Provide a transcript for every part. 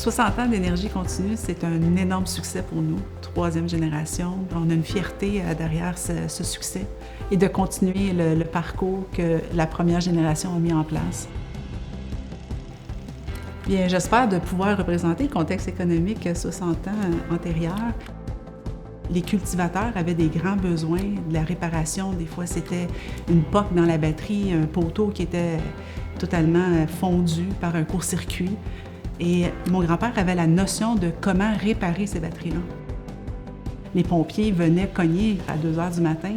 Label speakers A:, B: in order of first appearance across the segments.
A: 60 ans d'énergie continue, c'est un énorme succès pour nous, troisième génération. On a une fierté derrière ce succès et de continuer le parcours que la première génération a mis en place. Bien, j'espère de pouvoir représenter le contexte économique 60 ans antérieur. Les cultivateurs avaient des grands besoins de la réparation. Des fois, c'était une poque dans la batterie, un poteau qui était totalement fondu par un court-circuit. Et mon grand-père avait la notion de comment réparer ces batteries-là. Les pompiers venaient cogner à 2 heures du matin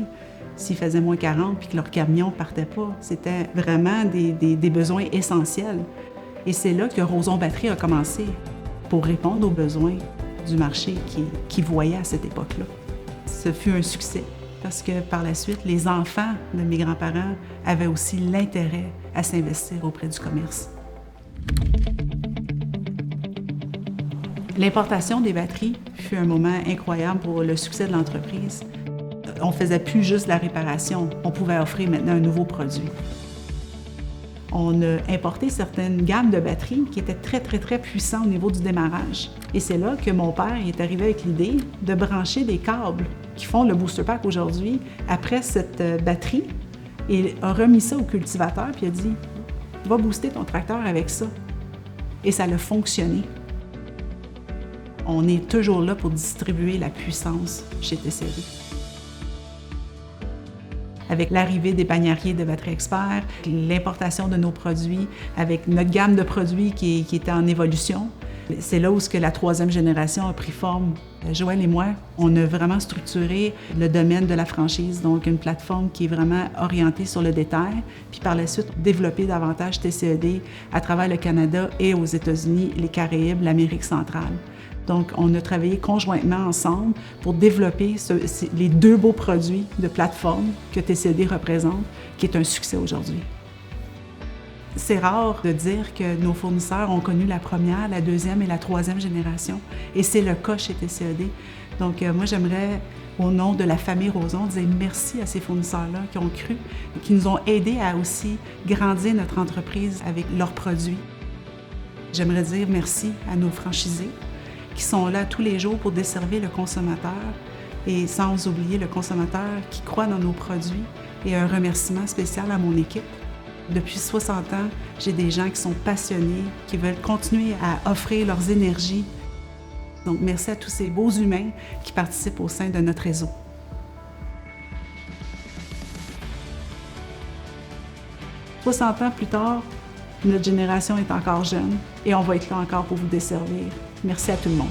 A: s'il faisait moins 40 puis que leur camion ne partait pas. C'était vraiment des besoins essentiels. Et c'est là que Roson Batterie a commencé pour répondre aux besoins du marché qui voyait à cette époque-là. Ce fut un succès parce que par la suite, les enfants de mes grands-parents avaient aussi l'intérêt à s'investir auprès du commerce. L'importation des batteries fut un moment incroyable pour le succès de l'entreprise. On ne faisait plus juste la réparation, on pouvait offrir maintenant un nouveau produit. On a importé certaines gammes de batteries qui étaient très puissantes au niveau du démarrage. Et c'est là que mon père est arrivé avec l'idée de brancher des câbles qui font le booster pack aujourd'hui après cette batterie et a remis ça au cultivateur puis a dit « Va booster ton tracteur avec ça ». Et ça a fonctionné. On est toujours là pour distribuer la puissance chez TCD. Avec l'arrivée des banniériers de Batterie Expert, l'importation de nos produits, avec notre gamme de produits qui était en évolution, c'est là où la troisième génération a pris forme. Joël et moi, on a vraiment structuré le domaine de la franchise, donc une plateforme qui est vraiment orientée sur le détail, puis par la suite, développer davantage TCED à travers le Canada et aux États-Unis, les Caraïbes, l'Amérique centrale. Donc, on a travaillé conjointement ensemble pour développer les 2 beaux produits de plateforme que TCD représente, qui est un succès aujourd'hui. C'est rare de dire que nos fournisseurs ont connu la première, la deuxième et la troisième génération, et c'est le cas chez TCD. Donc, moi, j'aimerais, au nom de la famille Roson, dire merci à ces fournisseurs-là qui ont cru, qui nous ont aidés à aussi grandir notre entreprise avec leurs produits. J'aimerais dire merci à nos franchisés, qui sont là tous les jours pour desservir le consommateur et sans oublier le consommateur qui croit dans nos produits et un remerciement spécial à mon équipe. Depuis 60 ans, j'ai des gens qui sont passionnés, qui veulent continuer à offrir leurs énergies. Donc merci à tous ces beaux humains qui participent au sein de notre réseau. « 60 ans plus tard, notre génération est encore jeune et on va être là encore pour vous desservir. Merci à tout le monde.